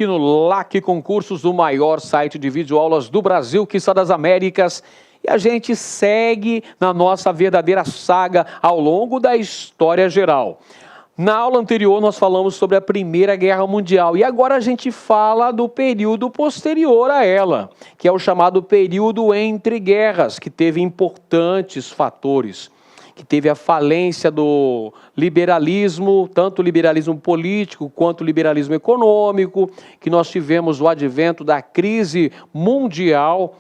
aqui no LAC Concursos, o maior site de videoaulas do Brasil, quiçá das Américas. E a gente segue na nossa verdadeira saga ao longo da história geral. Na aula anterior nós falamos sobre a Primeira Guerra Mundial e agora a gente fala do período posterior a ela, que é o chamado período entre guerras, que teve importantes fatores, que teve a falência do liberalismo, tanto o liberalismo político quanto o liberalismo econômico, que nós tivemos o advento da crise mundial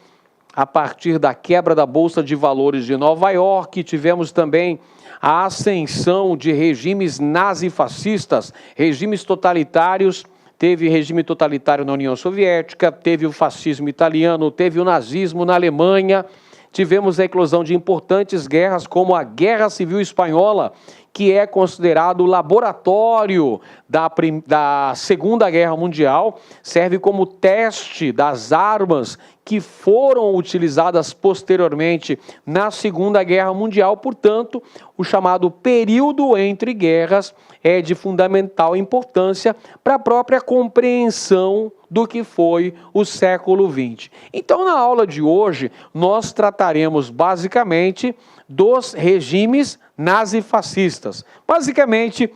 a partir da quebra da Bolsa de Valores de Nova York, tivemos também a ascensão de regimes nazifascistas, regimes totalitários. Teve regime totalitário na União Soviética, teve o fascismo italiano, teve o nazismo na Alemanha. Tivemos a eclosão de importantes guerras, como a Guerra Civil Espanhola, que é considerado o laboratório da Segunda Guerra Mundial, serve como teste das armas que foram utilizadas posteriormente na Segunda Guerra Mundial. Portanto, o chamado período entre guerras é de fundamental importância para a própria compreensão do que foi o século XX. Então, na aula de hoje, nós trataremos basicamente dos regimes nazifascistas. Basicamente,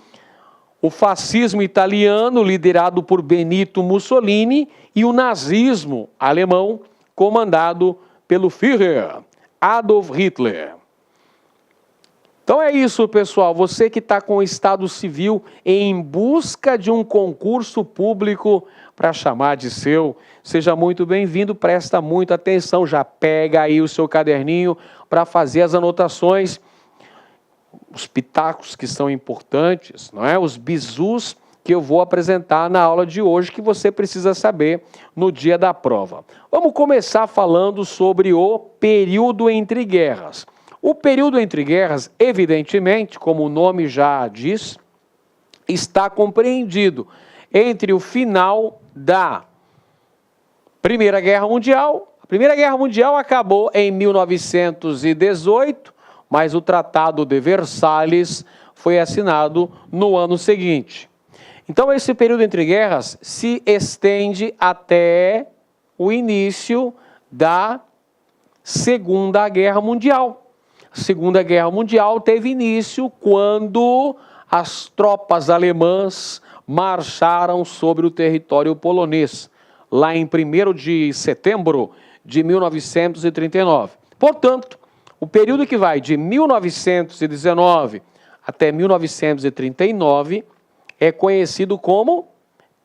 o fascismo italiano, liderado por Benito Mussolini, e o nazismo alemão, comandado pelo Führer, Adolf Hitler. Então é isso, pessoal. Você que está com o Estado Civil em busca de um concurso público para chamar de seu, seja muito bem-vindo, presta muita atenção, já pega aí o seu caderninho para fazer as anotações, os pitacos que são importantes, não é? Os bizus que eu vou apresentar na aula de hoje, que você precisa saber no dia da prova. Vamos começar falando sobre o período entre guerras. O período entre guerras, evidentemente, como o nome já diz, está compreendido entre o final da Primeira Guerra Mundial. A Primeira Guerra Mundial acabou em 1918, mas o Tratado de Versalhes foi assinado no ano seguinte. Então, esse período entre guerras se estende até o início da Segunda Guerra Mundial. A Segunda Guerra Mundial teve início quando as tropas alemãs marcharam sobre o território polonês, lá em 1º de setembro de 1939. Portanto, o período que vai de 1919 até 1939 é conhecido como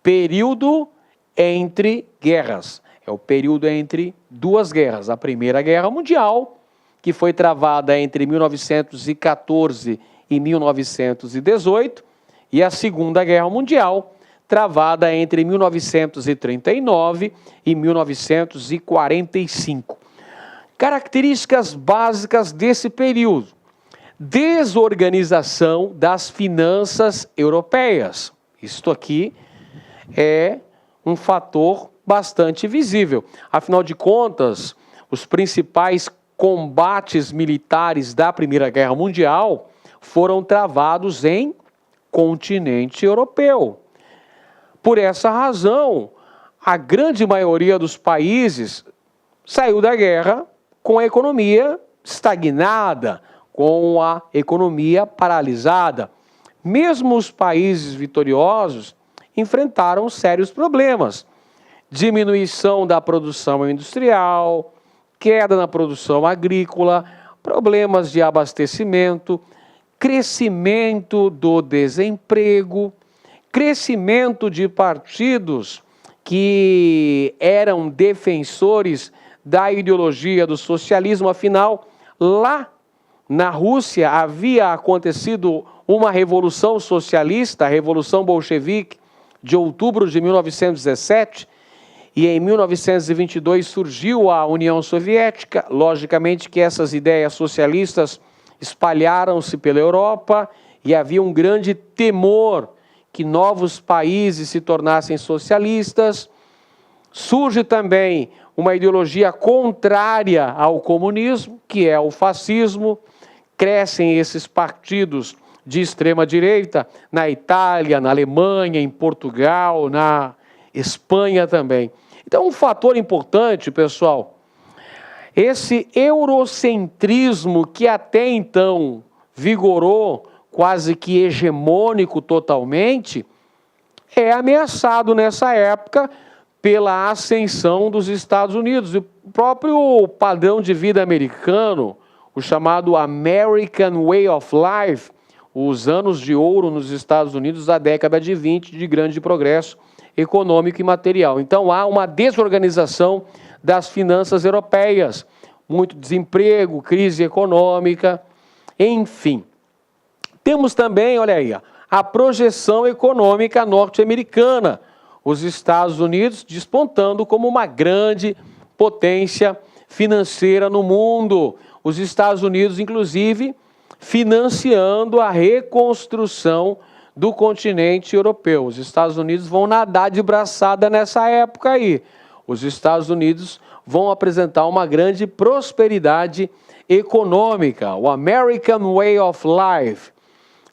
período entre guerras. É o período entre duas guerras. A Primeira Guerra Mundial, que foi travada entre 1914 e 1918, e a Segunda Guerra Mundial, travada entre 1939 e 1945. Características básicas desse período: desorganização das finanças europeias. Isto aqui é um fator bastante visível. Afinal de contas, os principais combates militares da Primeira Guerra Mundial foram travados em continente europeu. Por essa razão, a grande maioria dos países saiu da guerra com a economia estagnada, com a economia paralisada. Mesmo os países vitoriosos enfrentaram sérios problemas: diminuição da produção industrial, queda na produção agrícola, problemas de abastecimento, crescimento do desemprego, crescimento de partidos que eram defensores da ideologia do socialismo. Afinal, lá na Rússia havia acontecido uma revolução socialista, a Revolução Bolchevique, de outubro de 1917, e em 1922 surgiu a União Soviética. Logicamente que essas ideias socialistas espalharam-se pela Europa e havia um grande temor que novos países se tornassem socialistas. Surge também uma ideologia contrária ao comunismo, que é o fascismo. Crescem esses partidos de extrema-direita na Itália, na Alemanha, em Portugal, na Espanha também. Então, um fator importante, pessoal, esse eurocentrismo que até então vigorou, quase que hegemônico totalmente, é ameaçado nessa época pela ascensão dos Estados Unidos. O próprio padrão de vida americano, o chamado American Way of Life, os anos de ouro nos Estados Unidos da década de 20, de grande progresso econômico e material. Então há uma desorganização das finanças europeias, muito desemprego, crise econômica, enfim. Temos também, olha aí, a projeção econômica norte-americana, os Estados Unidos despontando como uma grande potência financeira no mundo. Os Estados Unidos, inclusive, financiando a reconstrução do continente europeu. Os Estados Unidos vão nadar de braçada nessa época aí. Os Estados Unidos vão apresentar uma grande prosperidade econômica, o American Way of Life.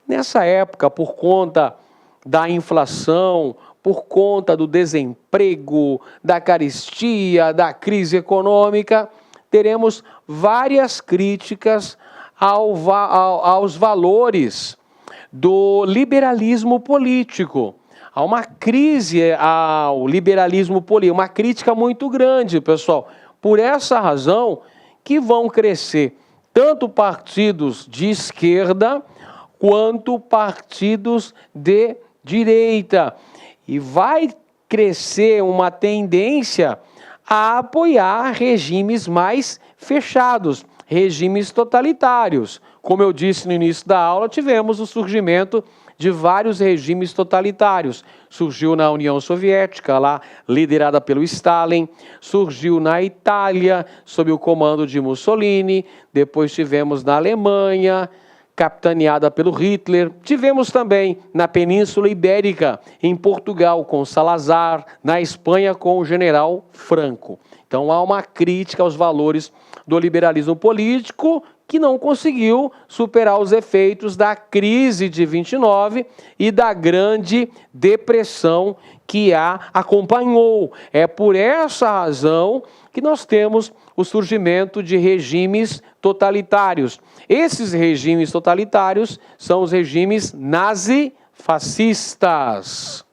Nessa época, por conta da inflação, por conta do desemprego, da carestia, da crise econômica, teremos várias críticas aos valores do liberalismo político. Há uma crise ao liberalismo político, uma crítica muito grande, pessoal. Por essa razão que vão crescer tanto partidos de esquerda quanto partidos de direita. E vai crescer uma tendência a apoiar regimes mais fechados, regimes totalitários. Como eu disse no início da aula, tivemos o surgimento de vários regimes totalitários. Surgiu na União Soviética, lá liderada pelo Stalin, surgiu na Itália, sob o comando de Mussolini, depois tivemos na Alemanha, capitaneada pelo Hitler. Tivemos também na Península Ibérica, em Portugal com Salazar, na Espanha com o general Franco. Então há uma crítica aos valores do liberalismo político que não conseguiu superar os efeitos da crise de 29 e da grande depressão que a acompanhou. É por essa razão que nós temos o surgimento de regimes totalitários. Esses regimes totalitários são os regimes nazifascistas.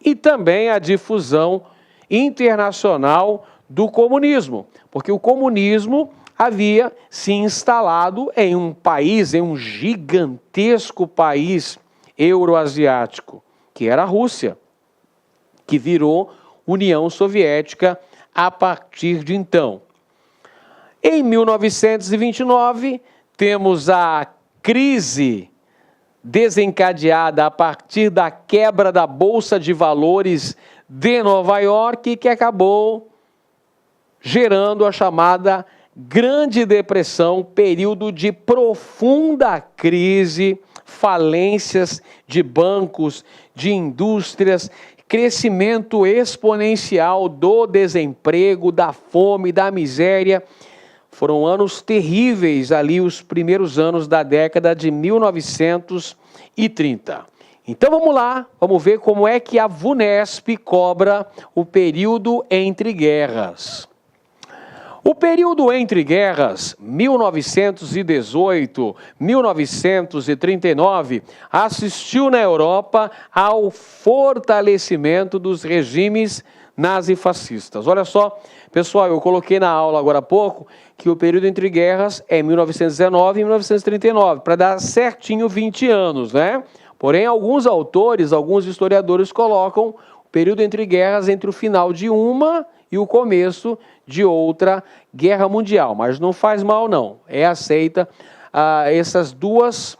E também a difusão internacional do comunismo, porque o comunismo havia se instalado em um país, em um gigantesco país euroasiático, que era a Rússia, que virou União Soviética a partir de então. Em 1929, temos a crise desencadeada a partir da quebra da Bolsa de Valores de Nova York, que acabou gerando a chamada Grande Depressão, período de profunda crise, falências de bancos, de indústrias, crescimento exponencial do desemprego, da fome, da miséria. Foram anos terríveis ali, os primeiros anos da década de 1930. Então vamos lá, vamos ver como é que a VUNESP cobra o período entre guerras. O período entre guerras, 1918-1939, assistiu na Europa ao fortalecimento dos regimes nazifascistas. Olha só, pessoal, eu coloquei na aula agora há pouco que o período entre guerras é 1919 e 1939, para dar certinho 20 anos, né? Porém, alguns autores, alguns historiadores colocam o período entre guerras entre o final de uma e o começo de outra guerra mundial, mas não faz mal não, é aceita, essas duas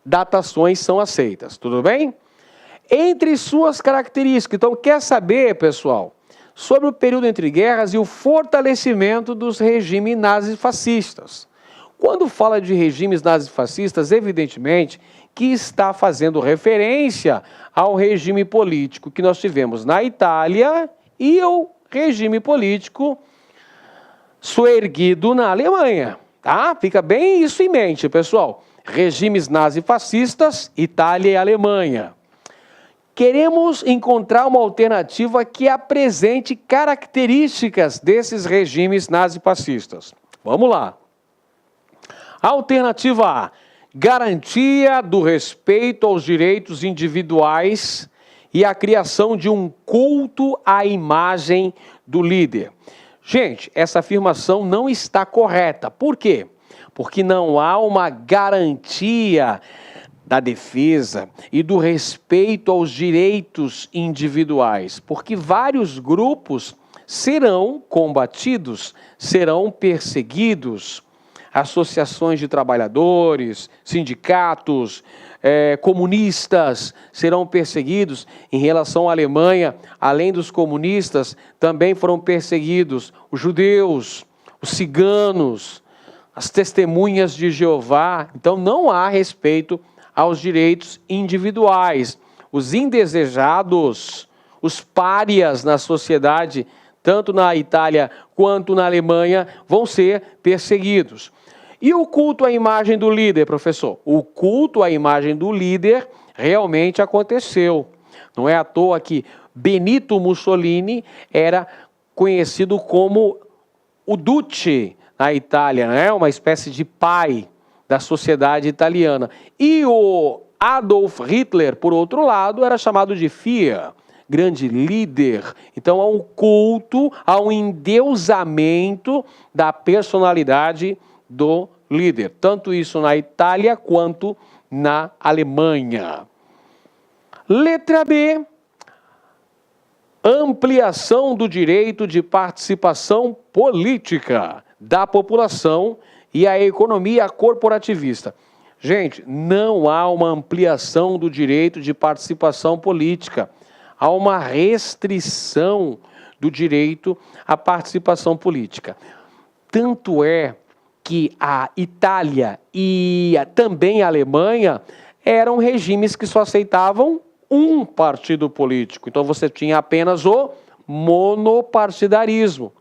datações são aceitas, tudo bem? Entre suas características, então quer saber, pessoal, sobre o período entre guerras e o fortalecimento dos regimes nazifascistas. Quando fala de regimes nazifascistas, evidentemente que está fazendo referência ao regime político que nós tivemos na Itália e o regime político suerguido na Alemanha, tá? Fica bem isso em mente, pessoal. Regimes nazifascistas, Itália e Alemanha. Queremos encontrar uma alternativa que apresente características desses regimes nazifascistas. Vamos lá. Alternativa A: garantia do respeito aos direitos individuais e a criação de um culto à imagem do líder. Gente, essa afirmação não está correta. Por quê? Porque não há uma garantia da defesa e do respeito aos direitos individuais, porque vários grupos serão combatidos, serão perseguidos. Associações de trabalhadores, sindicatos, comunistas serão perseguidos. Em relação à Alemanha, além dos comunistas, também foram perseguidos os judeus, os ciganos, as testemunhas de Jeová. Então não há respeito aos direitos individuais. Os indesejados, os párias na sociedade, tanto na Itália quanto na Alemanha, vão ser perseguidos. E o culto à imagem do líder, professor? O culto à imagem do líder realmente aconteceu. Não é à toa que Benito Mussolini era conhecido como o Duce na Itália, né? Uma espécie de pai da sociedade italiana. E o Adolf Hitler, por outro lado, era chamado de Führer, grande líder. Então há um culto, há um endeusamento da personalidade do líder. Tanto isso na Itália quanto na Alemanha. Letra B: ampliação do direito de participação política da população e a economia corporativista. Gente, não há uma ampliação do direito de participação política. Há uma restrição do direito à participação política. Tanto é que a Itália e também a Alemanha eram regimes que só aceitavam um partido político. Então você tinha apenas o monopartidarismo.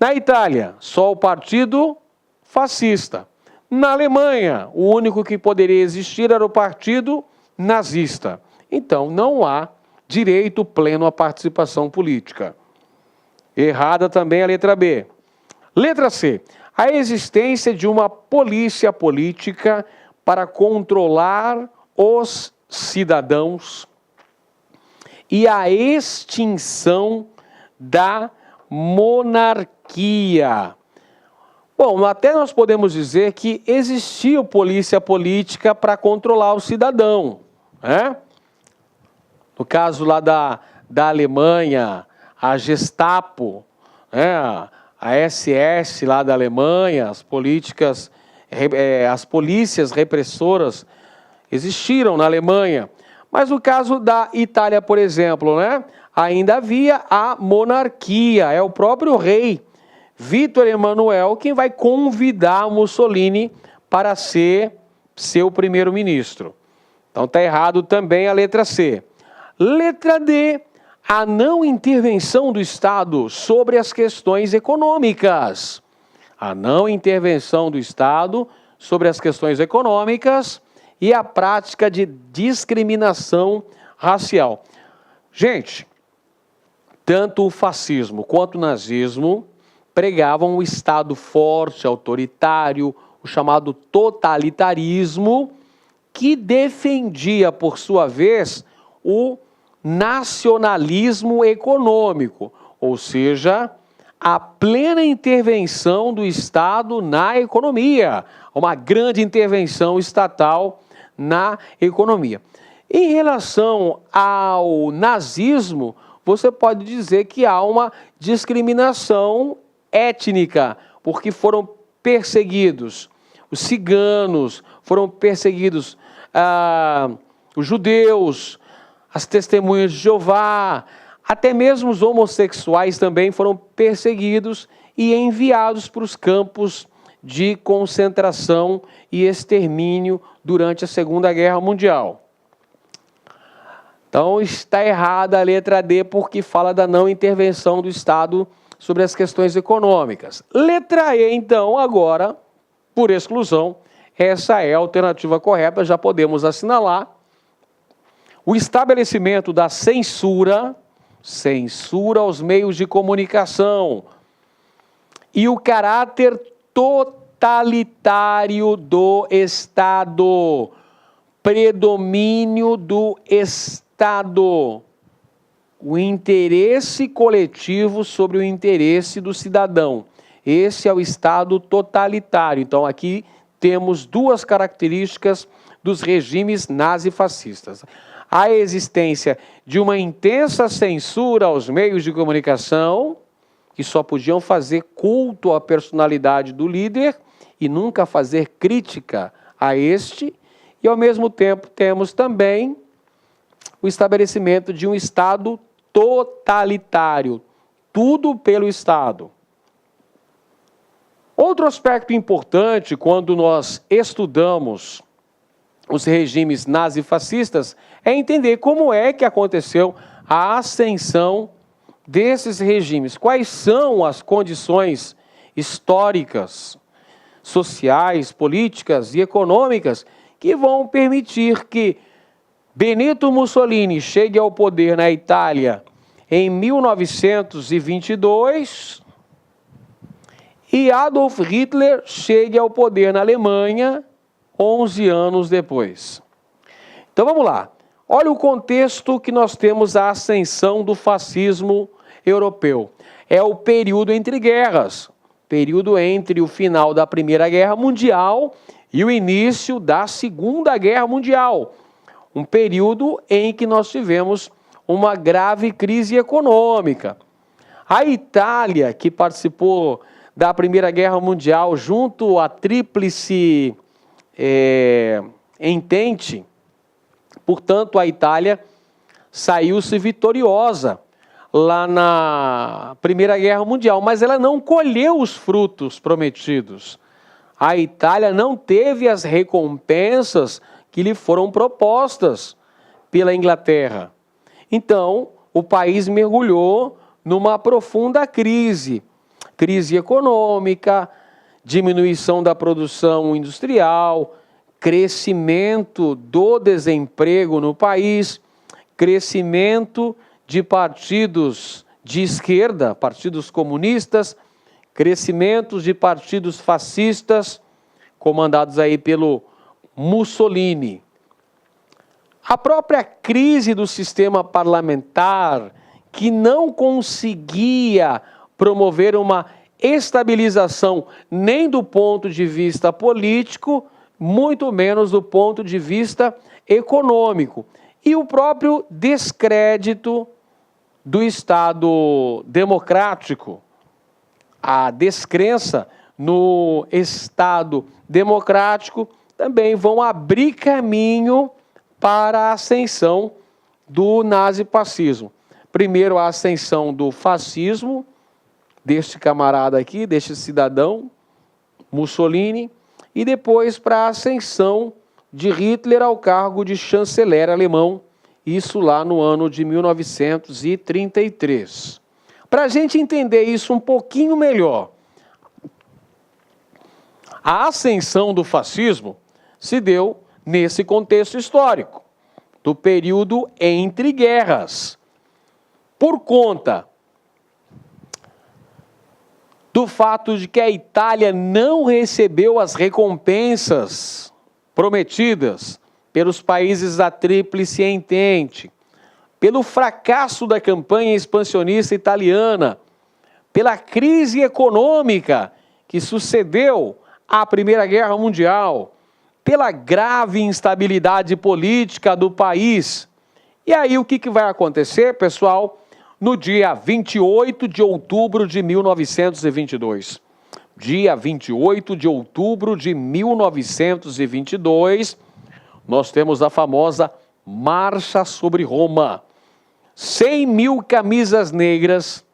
Na Itália, só o partido fascista. Na Alemanha, o único que poderia existir era o partido nazista. Então não há direito pleno à participação política. Errada também a letra B. Letra C: a existência de uma polícia política para controlar os cidadãos e a extinção da monarquia. Bom, até nós podemos dizer que existiu polícia política para controlar o cidadão, né? No caso lá da Alemanha, a Gestapo, né? A SS lá da Alemanha, as polícias repressoras existiram na Alemanha. Mas no caso da Itália, por exemplo, né? Ainda havia a monarquia, é o próprio rei Vítor Emanuel quem vai convidar Mussolini para ser seu primeiro-ministro. Então está errado também a letra C. Letra D: a não intervenção do Estado sobre as questões econômicas. A não intervenção do Estado sobre as questões econômicas e a prática de discriminação racial. Gente, tanto o fascismo quanto o nazismo pregavam o Estado forte, autoritário, o chamado totalitarismo, que defendia, por sua vez, o nacionalismo econômico, ou seja, a plena intervenção do Estado na economia, uma grande intervenção estatal na economia. Em relação ao nazismo, você pode dizer que há uma discriminação étnica, porque foram perseguidos os ciganos, foram perseguidos os judeus, as testemunhas de Jeová, até mesmo os homossexuais também foram perseguidos e enviados para os campos de concentração e extermínio durante a Segunda Guerra Mundial. Então está errada a letra D, porque fala da não intervenção do Estado sobre as questões econômicas. Letra E, então, agora, por exclusão, essa é a alternativa correta, já podemos assinalar. o estabelecimento da censura aos meios de comunicação e o caráter totalitário do Estado, predomínio do Estado, o interesse coletivo sobre o interesse do cidadão. Esse é o Estado totalitário. Então, aqui temos duas características dos regimes nazifascistas. A existência de uma intensa censura aos meios de comunicação, que só podiam fazer culto à personalidade do líder e nunca fazer crítica a este, e ao mesmo tempo temos também o estabelecimento de um Estado totalitário, tudo pelo Estado. Outro aspecto importante quando nós estudamos os regimes nazifascistas é entender como é que aconteceu a ascensão desses regimes. Quais são as condições históricas, sociais, políticas e econômicas que vão permitir que Benito Mussolini chegue ao poder na Itália em 1922 e Adolf Hitler chegue ao poder na Alemanha 11 anos depois. Então vamos lá. Olha o contexto que nós temos a ascensão do fascismo europeu. É o período entre guerras, período entre o final da Primeira Guerra Mundial e o início da Segunda Guerra Mundial. Um período em que nós tivemos uma grave crise econômica. A Itália, que participou da Primeira Guerra Mundial junto à Tríplice Entente, portanto, a Itália saiu-se vitoriosa lá na Primeira Guerra Mundial, mas ela não colheu os frutos prometidos. A Itália não teve as recompensas que lhe foram propostas pela Inglaterra. Então, o país mergulhou numa profunda crise econômica, diminuição da produção industrial, crescimento do desemprego no país, crescimento de partidos de esquerda, partidos comunistas, crescimento de partidos fascistas, comandados aí pelo Mussolini. A própria crise do sistema parlamentar, que não conseguia promover uma estabilização nem do ponto de vista político, muito menos do ponto de vista econômico. E o próprio descrédito do Estado democrático, a descrença no Estado democrático, também vão abrir caminho para a ascensão do nazifascismo. Primeiro, a ascensão do fascismo, deste camarada aqui, deste cidadão, Mussolini, e depois para a ascensão de Hitler ao cargo de chanceler alemão, isso lá no ano de 1933. Para a gente entender isso um pouquinho melhor, a ascensão do fascismo se deu nesse contexto histórico, do período entre guerras, por conta do fato de que a Itália não recebeu as recompensas prometidas pelos países da Tríplice Entente, pelo fracasso da campanha expansionista italiana, pela crise econômica que sucedeu à Primeira Guerra Mundial, pela grave instabilidade política do país. E aí o que vai acontecer, pessoal? No dia 28 de outubro de 1922. Dia 28 de outubro de 1922, nós temos a famosa Marcha sobre Roma. 100 mil camisas negras,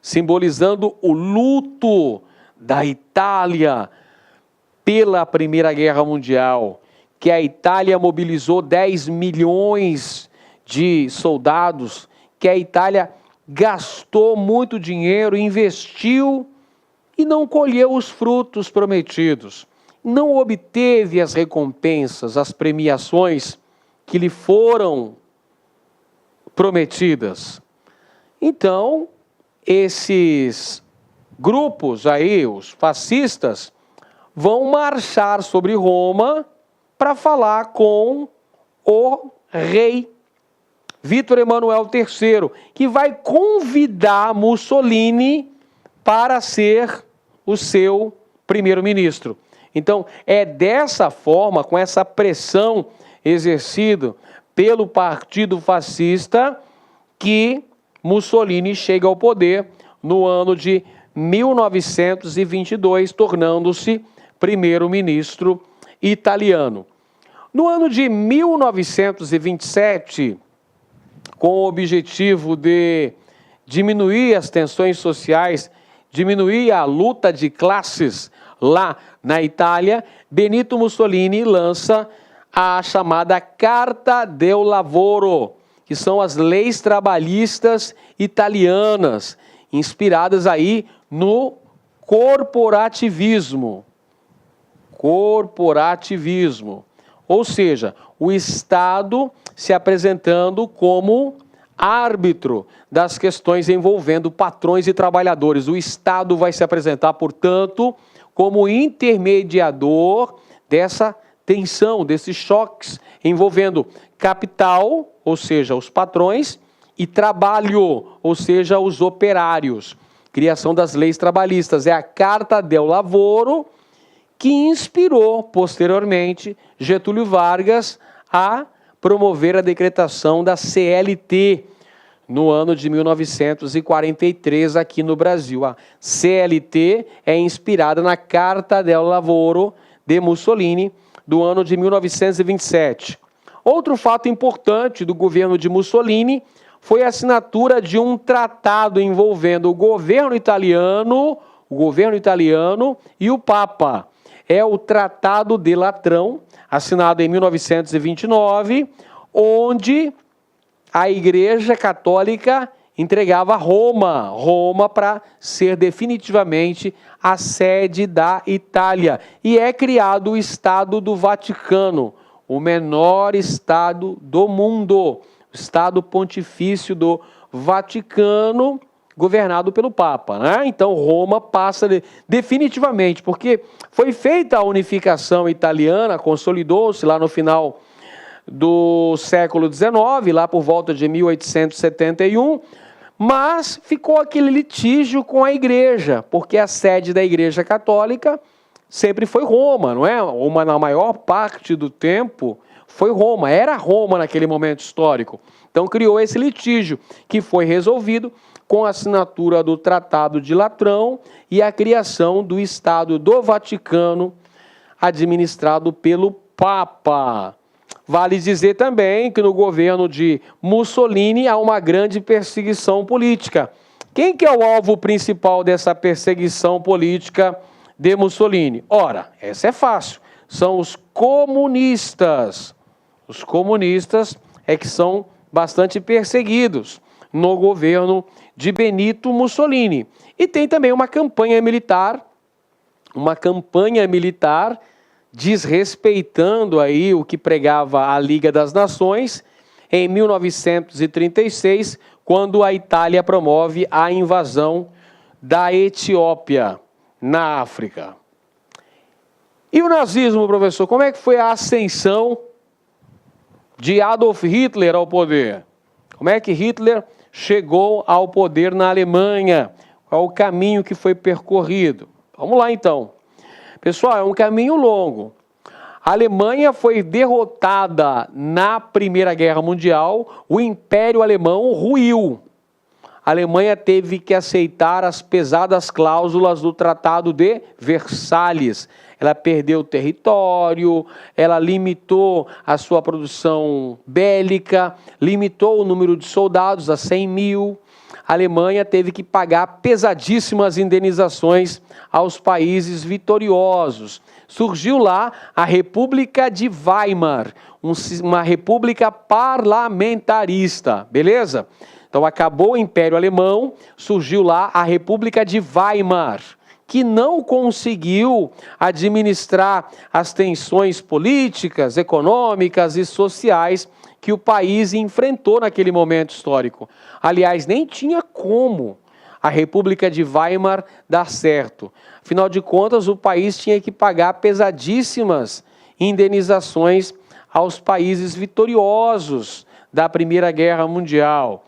simbolizando o luto da Itália pela Primeira Guerra Mundial, que a Itália mobilizou 10 milhões de soldados, que a Itália gastou muito dinheiro, investiu e não colheu os frutos prometidos. Não obteve as recompensas, as premiações que lhe foram prometidas. Então, esses grupos aí, os fascistas, vão marchar sobre Roma para falar com o rei Vítor Emanuel III, que vai convidar Mussolini para ser o seu primeiro-ministro. Então, é dessa forma, com essa pressão exercida pelo Partido Fascista, que Mussolini chega ao poder no ano de 1922, tornando-se primeiro-ministro italiano. No ano de 1927, com o objetivo de diminuir as tensões sociais, diminuir a luta de classes lá na Itália, Benito Mussolini lança a chamada Carta del Lavoro, que são as leis trabalhistas italianas, inspiradas aí no corporativismo. Ou seja, o Estado se apresentando como árbitro das questões envolvendo patrões e trabalhadores. O Estado vai se apresentar, portanto, como intermediador dessa tensão, desses choques envolvendo capital, ou seja, os patrões, e trabalho, ou seja, os operários. Criação das leis trabalhistas. É a Carta del Lavoro que inspirou, posteriormente, Getúlio Vargas a promover a decretação da CLT no ano de 1943 aqui no Brasil. A CLT é inspirada na Carta del Lavoro de Mussolini do ano de 1927. Outro fato importante do governo de Mussolini foi a assinatura de um tratado envolvendo o governo italiano e o Papa. É o Tratado de Latrão, assinado em 1929, onde a Igreja Católica entregava Roma para ser definitivamente a sede da Itália. E é criado o Estado do Vaticano, o menor Estado do mundo, o Estado Pontifício do Vaticano, governado pelo Papa, né? Então Roma passa definitivamente, porque foi feita a unificação italiana, consolidou-se lá no final do século XIX, lá por volta de 1871, mas ficou aquele litígio com a Igreja, porque a sede da Igreja Católica sempre foi Roma, não é? Na maior parte do tempo foi Roma, era Roma naquele momento histórico. Então criou esse litígio, que foi resolvido com a assinatura do Tratado de Latrão e a criação do Estado do Vaticano, administrado pelo Papa. Vale dizer também que no governo de Mussolini há uma grande perseguição política. Quem que é o alvo principal dessa perseguição política de Mussolini? Ora, essa é fácil, são os comunistas. Os comunistas é que são bastante perseguidos no governo de Benito Mussolini. E tem também uma campanha militar desrespeitando aí o que pregava a Liga das Nações em 1936, quando a Itália promove a invasão da Etiópia na África. E o nazismo, professor, como é que foi a ascensão de Adolf Hitler ao poder? Como é que Hitler chegou ao poder na Alemanha? Qual o caminho que foi percorrido? Vamos lá, então. Pessoal, é um caminho longo. A Alemanha foi derrotada na Primeira Guerra Mundial, o Império Alemão ruiu. A Alemanha teve que aceitar as pesadas cláusulas do Tratado de Versalhes. Ela perdeu território, ela limitou a sua produção bélica, limitou o número de soldados a 100 mil. A Alemanha teve que pagar pesadíssimas indenizações aos países vitoriosos. Surgiu lá a República de Weimar, uma república parlamentarista, beleza? Então acabou o Império Alemão, surgiu lá a República de Weimar, que não conseguiu administrar as tensões políticas, econômicas e sociais que o país enfrentou naquele momento histórico. Aliás, nem tinha como a República de Weimar dar certo. Afinal de contas, o país tinha que pagar pesadíssimas indenizações aos países vitoriosos da Primeira Guerra Mundial.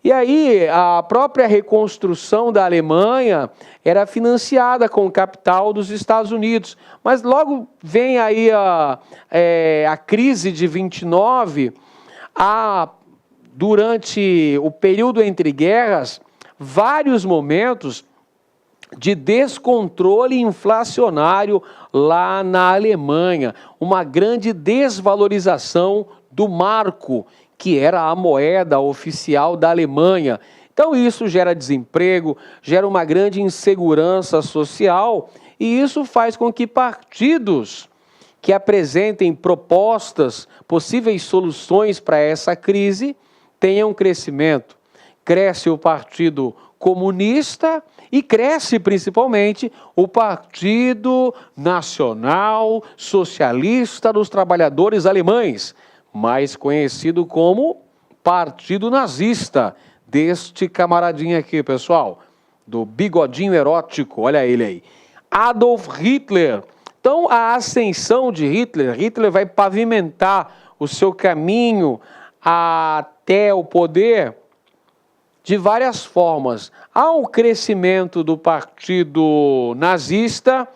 E aí, a própria reconstrução da Alemanha era financiada com o capital dos Estados Unidos. Mas logo vem aí a crise de 29, durante o período entre guerras, vários momentos de descontrole inflacionário lá na Alemanha, uma grande desvalorização do marco, que era a moeda oficial da Alemanha. Então isso gera desemprego, gera uma grande insegurança social, e isso faz com que partidos que apresentem propostas, possíveis soluções para essa crise, tenham crescimento. Cresce o Partido Comunista e cresce principalmente o Partido Nacional Socialista dos Trabalhadores Alemães, mais conhecido como Partido Nazista, deste camaradinho aqui, pessoal, do bigodinho erótico, olha ele aí, Adolf Hitler. Então, a ascensão de Hitler vai pavimentar o seu caminho até o poder de várias formas. Há um crescimento do Partido Nazista,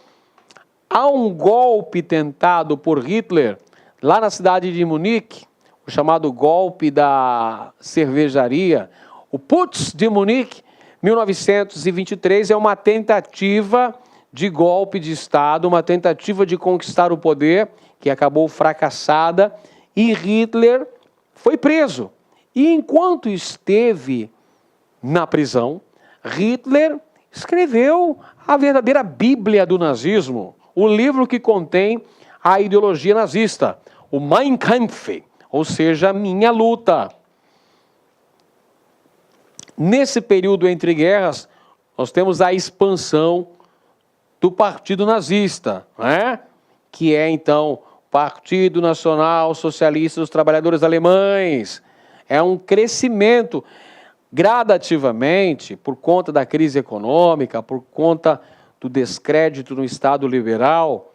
há um golpe tentado por Hitler lá na cidade de Munique, o chamado golpe da cervejaria, o Putsch de Munique, 1923, é uma tentativa de golpe de Estado, uma tentativa de conquistar o poder, que acabou fracassada, e Hitler foi preso. E enquanto esteve na prisão, Hitler escreveu a verdadeira Bíblia do nazismo, o livro que contém a ideologia nazista, o Mein Kampf, ou seja, Minha Luta. Nesse período entre guerras, nós temos a expansão do Partido Nazista, né? Que é, então, Partido Nacional Socialista dos Trabalhadores Alemães. É um crescimento gradativamente, por conta da crise econômica, por conta do descrédito no Estado liberal,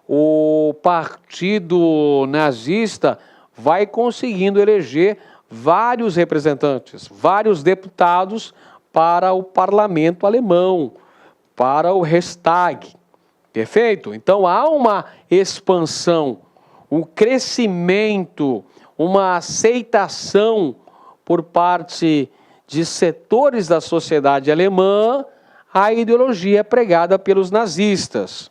o Partido Nazista vai conseguindo eleger vários representantes, vários deputados para o parlamento alemão, para o Reichstag. Perfeito? Então há uma expansão, um crescimento, uma aceitação por parte de setores da sociedade alemã à ideologia pregada pelos nazistas.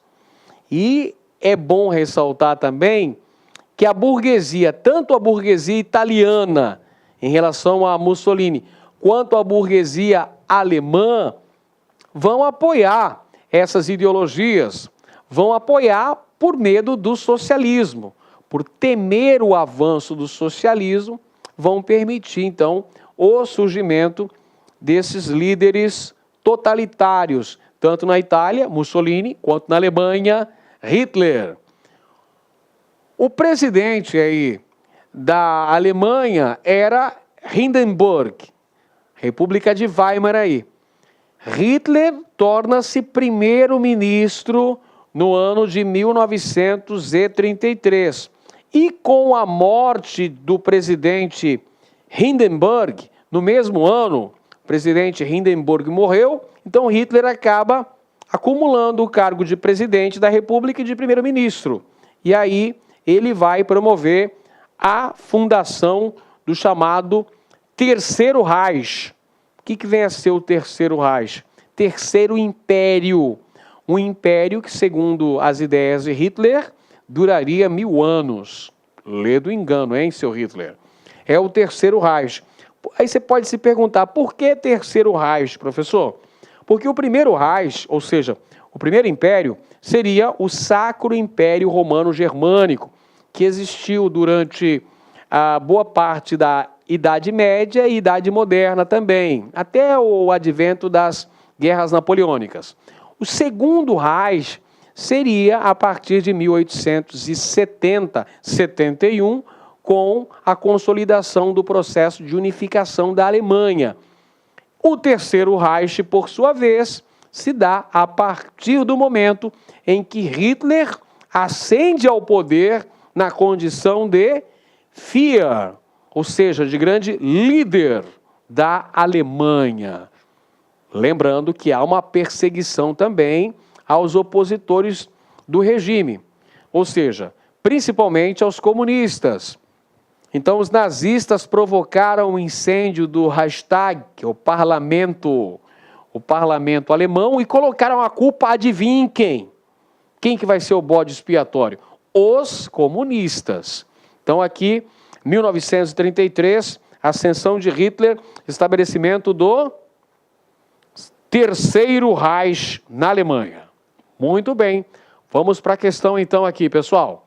E é bom ressaltar também que a burguesia, tanto a burguesia italiana em relação a Mussolini, quanto a burguesia alemã, vão apoiar essas ideologias, vão apoiar por medo do socialismo, por temer o avanço do socialismo, vão permitir, então, o surgimento desses líderes totalitários, tanto na Itália, Mussolini, quanto na Alemanha, Hitler. O presidente aí da Alemanha era Hindenburg, República de Weimar aí. Hitler torna-se primeiro-ministro no ano de 1933. E com a morte do presidente Hindenburg, no mesmo ano, o presidente Hindenburg morreu, então Hitler acaba acumulando o cargo de presidente da República e de primeiro-ministro. E aí ele vai promover a fundação do chamado Terceiro Reich. O que vem a ser o Terceiro Reich? Terceiro Império. Um império que, segundo as ideias de Hitler, duraria 1000 anos. Lê do engano, hein, seu Hitler? É o Terceiro Reich. Aí você pode se perguntar, por que Terceiro Reich, professor? Porque o primeiro Reich, ou seja, o primeiro império, seria o Sacro Império Romano Germânico, que existiu durante a boa parte da Idade Média e Idade Moderna também, até o advento das guerras napoleônicas. O segundo Reich seria a partir de 1870, 71, com a consolidação do processo de unificação da Alemanha. O Terceiro Reich, por sua vez, se dá a partir do momento em que Hitler ascende ao poder na condição de Führer, ou seja, de grande líder da Alemanha. Lembrando que há uma perseguição também aos opositores do regime, ou seja, principalmente aos comunistas. Então, os nazistas provocaram o incêndio do Reichstag, que é o parlamento alemão, e colocaram a culpa, adivinhem quem? Quem que vai ser o bode expiatório? Os comunistas. Então, aqui, 1933, ascensão de Hitler, estabelecimento do Terceiro Reich na Alemanha. Muito bem. Vamos para a questão então aqui, pessoal.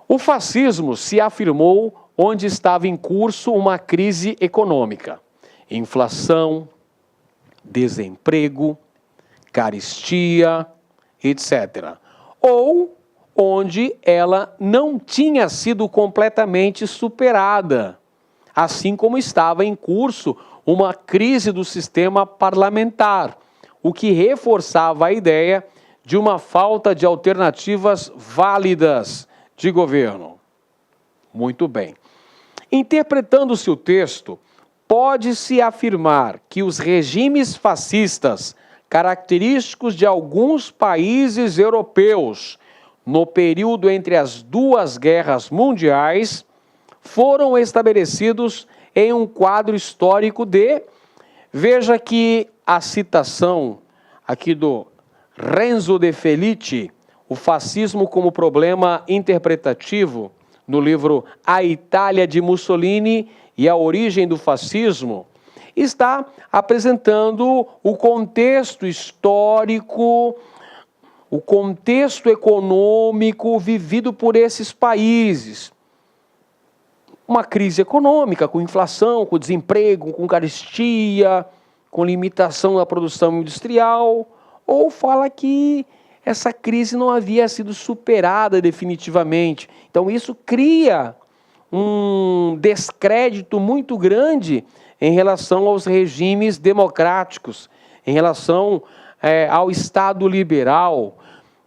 O fascismo se afirmou onde estava em curso uma crise econômica. Inflação, desemprego, carestia, etc. Ou onde ela não tinha sido completamente superada, assim como estava em curso uma crise do sistema parlamentar, o que reforçava a ideia de uma falta de alternativas válidas de governo. Muito bem. Interpretando-se o texto, pode-se afirmar que os regimes fascistas, característicos de alguns países europeus, no período entre as duas guerras mundiais, foram estabelecidos em um quadro histórico de... Veja que a citação aqui do Renzo De Felice, o fascismo como problema interpretativo, no livro A Itália de Mussolini e a origem do fascismo, está apresentando o contexto histórico, o contexto econômico vivido por esses países. Uma crise econômica, com inflação, com desemprego, com carestia, com limitação da produção industrial, ou fala que essa crise não havia sido superada definitivamente. Então isso cria um descrédito muito grande em relação aos regimes democráticos, em relação ao Estado liberal.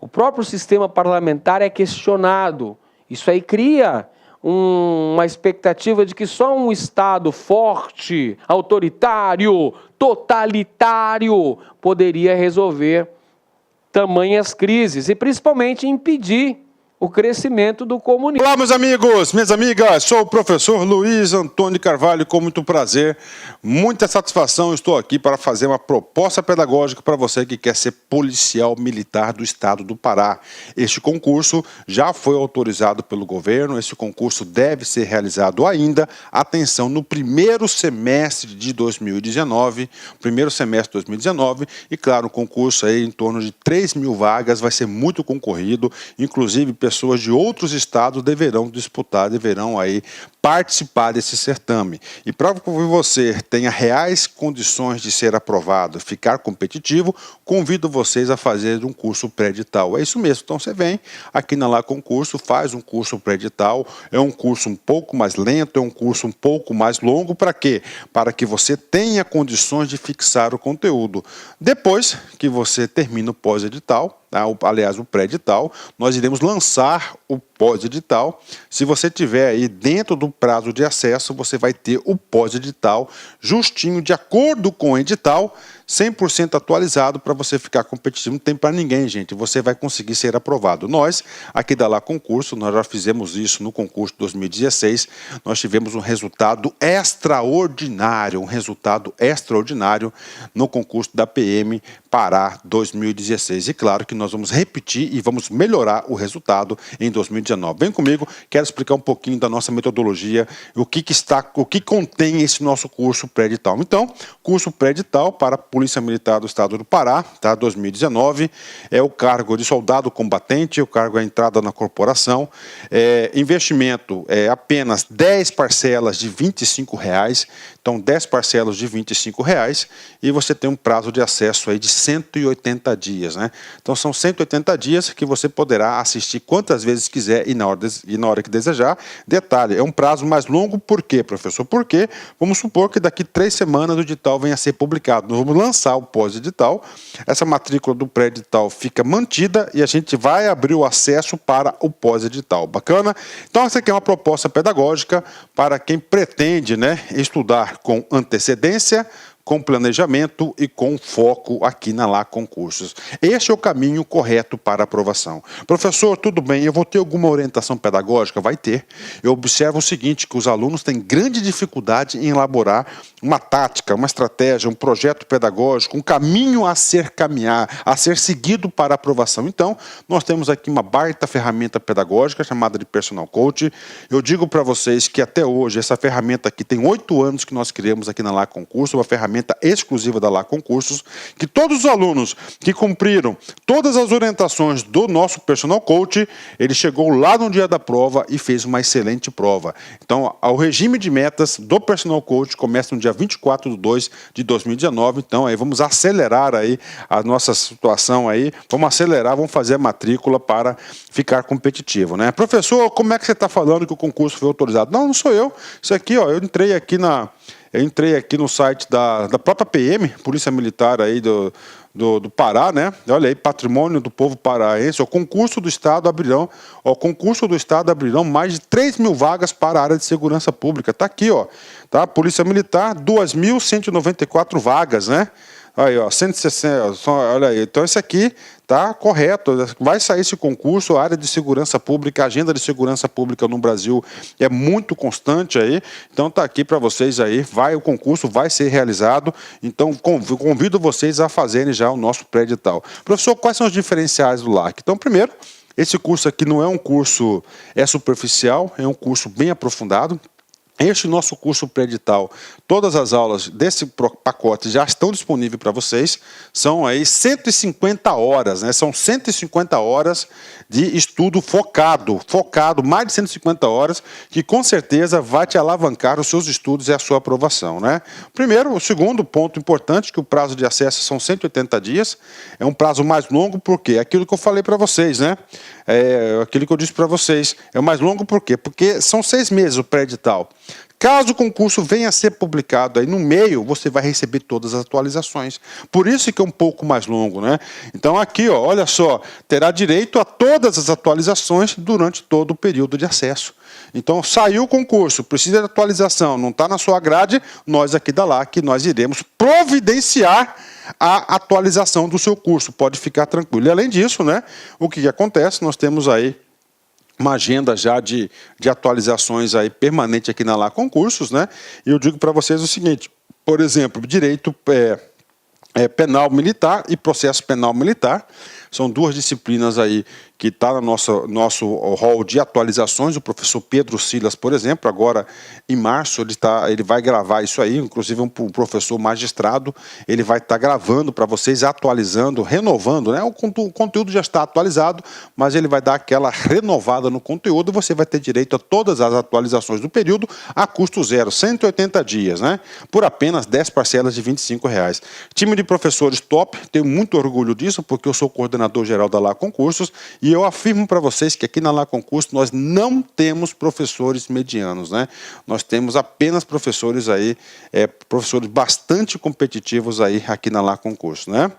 O próprio sistema parlamentar é questionado. Isso aí cria uma expectativa de que só um Estado forte, autoritário, totalitário, poderia resolver tamanhas crises e principalmente impedir o crescimento do comunismo. Olá, meus amigos, minhas amigas, sou o professor Luiz Antônio Carvalho, com muito prazer, muita satisfação, estou aqui para fazer uma proposta pedagógica para você que quer ser policial militar do estado do Pará. Este concurso já foi autorizado pelo governo, este concurso deve ser realizado ainda, atenção, no primeiro semestre de 2019, e claro, um concurso aí em torno de 3.000 vagas, vai ser muito concorrido, inclusive pessoas de outros estados deverão disputar, deverão aí participar desse certame. E para que você tenha reais condições de ser aprovado, ficar competitivo, convido vocês a fazer um curso pré-edital. É isso mesmo, então você vem aqui na Lá Concurso, faz um curso pré-edital, é um curso um pouco mais lento, é um curso um pouco mais longo, para quê? Para que você tenha condições de fixar o conteúdo. Depois que você termina o pós-edital, aliás, o pré-edital, nós iremos lançar o pós-edital. Se você tiver aí dentro do prazo de acesso, você vai ter o pós-edital justinho, de acordo com o edital, 100% atualizado para você ficar competitivo. Não tem para ninguém, gente. Você vai conseguir ser aprovado. Nós, aqui da Lá Concurso, nós já fizemos isso no concurso 2016. Nós tivemos um resultado extraordinário, no concurso da PM Pará 2016. E claro que nós vamos repetir e vamos melhorar o resultado em 2019. Vem comigo, quero explicar um pouquinho da nossa metodologia, o que contém esse nosso curso pré-edital. Então, curso pré-edital para Polícia Militar do Estado do Pará, tá? 2019, é o cargo de soldado combatente, o cargo é a entrada na corporação, investimento é apenas 10 parcelas de R$25, então 10 parcelas de R$25, e você tem um prazo de acesso aí de 180 dias, né? Então são 180 dias que você poderá assistir quantas vezes quiser e na hora que desejar. Detalhe, é um prazo mais longo, por quê, professor? Porque vamos supor que daqui 3 semanas o edital venha a ser publicado. Nós vamos lançar o pós-edital, essa matrícula do pré-edital fica mantida e a gente vai abrir o acesso para o pós-edital. Bacana? Então essa aqui é uma proposta pedagógica para quem pretende, né, estudar com antecedência, com planejamento e com foco aqui na Lá Concursos. Este é o caminho correto para aprovação. Professor, tudo bem, eu vou ter alguma orientação pedagógica? Vai ter. Eu observo o seguinte, que os alunos têm grande dificuldade em elaborar uma tática, uma estratégia, um projeto pedagógico, um caminho a ser seguido para aprovação. Então, nós temos aqui uma baita ferramenta pedagógica chamada de Personal Coach. Eu digo para vocês que até hoje essa ferramenta aqui tem 8 anos que nós criamos aqui na Lá Concursos, uma ferramenta exclusiva da Lá Concursos, que todos os alunos que cumpriram todas as orientações do nosso Personal Coach, ele chegou lá no dia da prova e fez uma excelente prova. Então, o regime de metas do Personal Coach começa no dia 24/2 de 2019, então aí vamos acelerar aí a nossa situação aí, vamos acelerar, vamos fazer a matrícula para ficar competitivo, né? Professor, como é que você está falando que o concurso foi autorizado? Não, não sou eu. Isso aqui, ó, eu entrei aqui no site da própria PM, Polícia Militar aí do Pará, né? Olha aí, Patrimônio do Povo Paraense, o concurso do Estado abrirão, mais de 3 mil vagas para a área de segurança pública. Está aqui, ó, tá? Polícia Militar, 2.194 vagas, né? Aí, ó, 160, olha aí, então esse aqui tá correto, vai sair esse concurso, a área de segurança pública, a agenda de segurança pública no Brasil é muito constante aí, então tá aqui para vocês aí, o concurso vai ser realizado, então convido vocês a fazerem já o nosso pré-edital. Professor, quais são os diferenciais do LAC? Então, primeiro, esse curso aqui não é um curso superficial, é um curso bem aprofundado. Este nosso curso pré-edital, todas as aulas desse pacote já estão disponíveis para vocês, são aí 150 horas, né? São 150 horas de estudo focado, mais de 150 horas, que com certeza vai te alavancar os seus estudos e a sua aprovação, né? Primeiro, o segundo ponto importante, que o prazo de acesso são 180 dias, é um prazo mais longo, porque é aquilo que eu falei para vocês, né? Aquilo que eu disse para vocês, é o mais longo por quê? Porque são 6 meses o pré-edital. Caso o concurso venha a ser publicado aí no meio, você vai receber todas as atualizações. Por isso que é um pouco mais longo, né? Então aqui, ó, olha só, terá direito a todas as atualizações durante todo o período de acesso. Então saiu o concurso, precisa de atualização, não está na sua grade, nós aqui da LAC, nós iremos providenciar a atualização do seu curso, pode ficar tranquilo. E além disso, né, o que acontece, nós temos aí uma agenda já de atualizações aí permanente aqui na Lá Concursos, né? E eu digo para vocês o seguinte, por exemplo, direito penal militar e processo penal militar, são 2 disciplinas aí que está no nosso hall de atualizações. O professor Pedro Silas, por exemplo, agora em março, ele vai gravar isso aí, inclusive um professor magistrado, ele vai estar gravando para vocês, atualizando, renovando, né? O conteúdo já está atualizado, mas ele vai dar aquela renovada no conteúdo e você vai ter direito a todas as atualizações do período a custo zero, 180 dias, né? Por apenas 10 parcelas de R$25. Time de professores top, tenho muito orgulho disso, porque eu sou coordenador geral da Lá Concursos, e eu afirmo para vocês que aqui na Lá Concursos nós não temos professores medianos, né? Nós temos apenas professores aí, professores bastante competitivos aí aqui na Lá Concursos, né?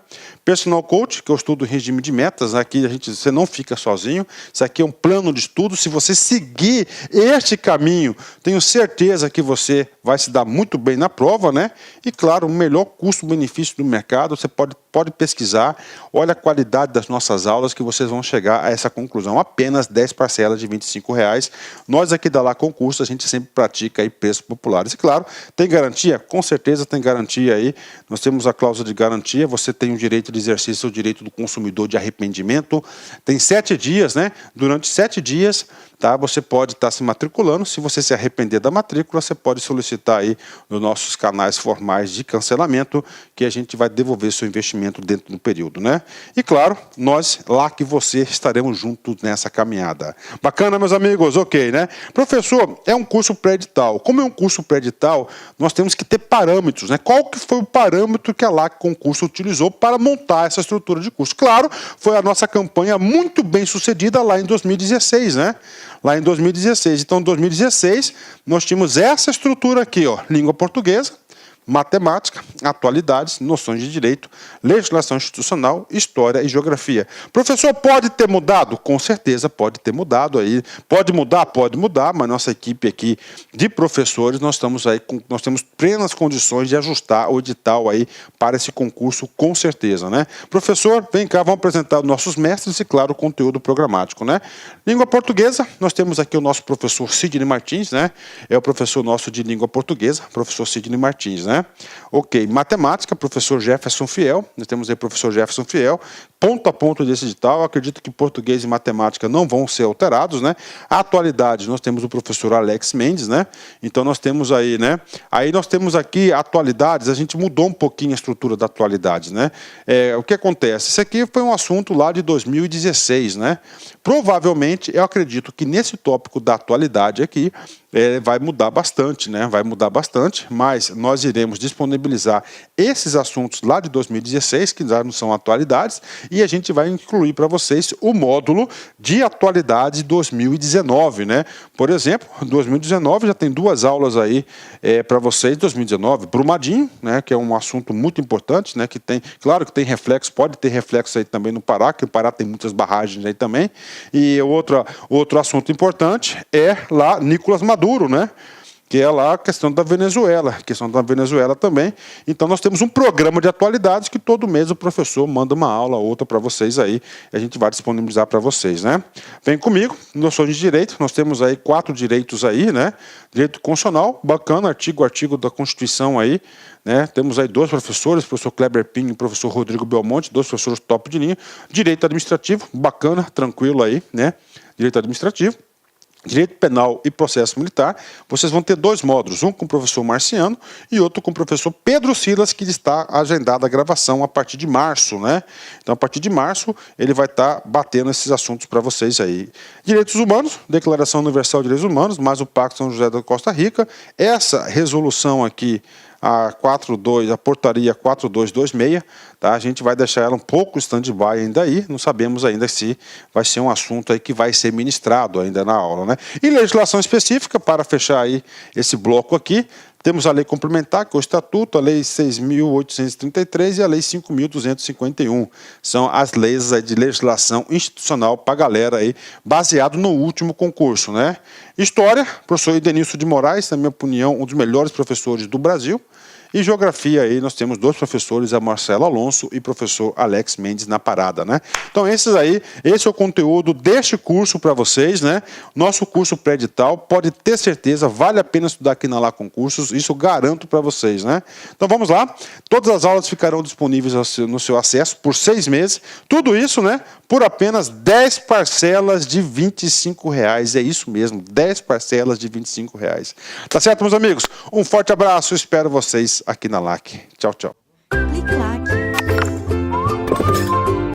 Personal Coach, que eu estudo em regime de metas, aqui você não fica sozinho, isso aqui é um plano de estudo, se você seguir este caminho, tenho certeza que você vai se dar muito bem na prova, né? E claro, o melhor custo-benefício do mercado, você pode pode pesquisar, olha a qualidade das nossas aulas que vocês vão chegar a essa conclusão. Apenas 10 parcelas de R$ 25,00. Nós aqui da Lá Concurso, a gente sempre pratica aí preços populares. E claro, tem garantia? Com certeza tem garantia aí. Nós temos a cláusula de garantia, você tem o direito de exercício, o direito do consumidor de arrependimento. Tem 7 dias, né? Durante 7 dias, tá? Você pode estar se matriculando. Se você se arrepender da matrícula, você pode solicitar aí nos nossos canais formais de cancelamento, que a gente vai devolver seu investimento dentro do período, né? E claro, nós lá que você estaremos juntos nessa caminhada. Bacana, meus amigos? Ok, né? Professor, é um curso pré-edital. Como é um curso pré-edital, nós temos que ter parâmetros, né? Qual que foi o parâmetro que a Lá Concurso utilizou para montar essa estrutura de curso? Claro, foi a nossa campanha muito bem sucedida lá em 2016, né? Lá em 2016. Então, em 2016, nós tínhamos essa estrutura aqui, ó, língua portuguesa, matemática, atualidades, noções de direito, legislação institucional, história e geografia. Professor, pode ter mudado? Com certeza pode ter mudado aí. Pode mudar, mas nossa equipe aqui de professores, nós temos plenas condições de ajustar o edital aí para esse concurso, com certeza, né? Professor, vem cá, vamos apresentar os nossos mestres e, claro, o conteúdo programático, né? Língua portuguesa, nós temos aqui o nosso professor Sidney Martins, né? É o professor nosso de língua portuguesa, professor Sidney Martins, né? Ok, matemática, professor Jefferson Fiel, nós temos aí o professor Jefferson Fiel, ponto a ponto desse edital. Eu acredito que português e matemática não vão ser alterados, né? A atualidade, nós temos o professor Alex Mendes, né? Então nós temos aí, né? Aí nós temos aqui atualidades, a gente mudou um pouquinho a estrutura da atualidade, né? O que acontece? Isso aqui foi um assunto lá de 2016, né? Provavelmente, eu acredito que nesse tópico da atualidade aqui, vai mudar bastante, né? Vai mudar bastante, mas nós iremos disponibilizar esses assuntos lá de 2016, que já não são atualidades, e a gente vai incluir para vocês o módulo de atualidade 2019, né? Por exemplo, 2019 já tem 2 aulas aí para vocês, 2019, Brumadinho, né? Que é um assunto muito importante, né? Que tem, claro que tem reflexo, pode ter reflexo aí também no Pará, que o Pará tem muitas barragens aí também. E outro assunto importante é lá Nicolás Maduro, né? Que é lá a questão da Venezuela, também. Então nós temos um programa de atualidades que todo mês o professor manda uma aula, outra para vocês aí, e a gente vai disponibilizar para vocês, né? Vem comigo, noções de direito, nós temos aí 4 direitos aí, né? Direito constitucional, bacana, artigo da Constituição aí, né? Temos aí 2 professores, o professor Kleber Pinho e o professor Rodrigo Belmonte, 2 professores top de linha. Direito administrativo, bacana, tranquilo aí, né? Direito administrativo. Direito Penal e Processo Militar, vocês vão ter 2 módulos, um com o professor Marciano e outro com o professor Pedro Silas, que está agendada a gravação a partir de março, né? Então, a partir de março, ele vai estar batendo esses assuntos para vocês aí. Direitos Humanos, Declaração Universal de Direitos Humanos, mais o Pacto São José da Costa Rica. Essa resolução aqui, a portaria 4226, tá? A gente vai deixar ela um pouco stand-by ainda aí, não sabemos ainda se vai ser um assunto aí que vai ser ministrado ainda na aula, né? E legislação específica, para fechar aí esse bloco aqui, temos a lei complementar, que é o Estatuto, a lei 6.833 e a lei 5.251. São as leis aí de legislação institucional para a galera aí, baseado no último concurso, né? História, professor Edenilson de Moraes, na minha opinião, um dos melhores professores do Brasil. E geografia aí nós temos 2 professores, a Marcelo Alonso e o professor Alex Mendes na parada, né? Então esse é o conteúdo deste curso para vocês, né? Nosso curso pré-edital, pode ter certeza, vale a pena estudar aqui na Lá Concursos, isso eu garanto para vocês, né? Então vamos lá, todas as aulas ficarão disponíveis no seu acesso por 6 meses, tudo isso, né? Por apenas 10 parcelas de R$ 25,00, é isso mesmo, 10 parcelas de R$ 25,00. Tá certo, meus amigos? Um forte abraço, espero vocês aqui na LAC. Tchau, tchau.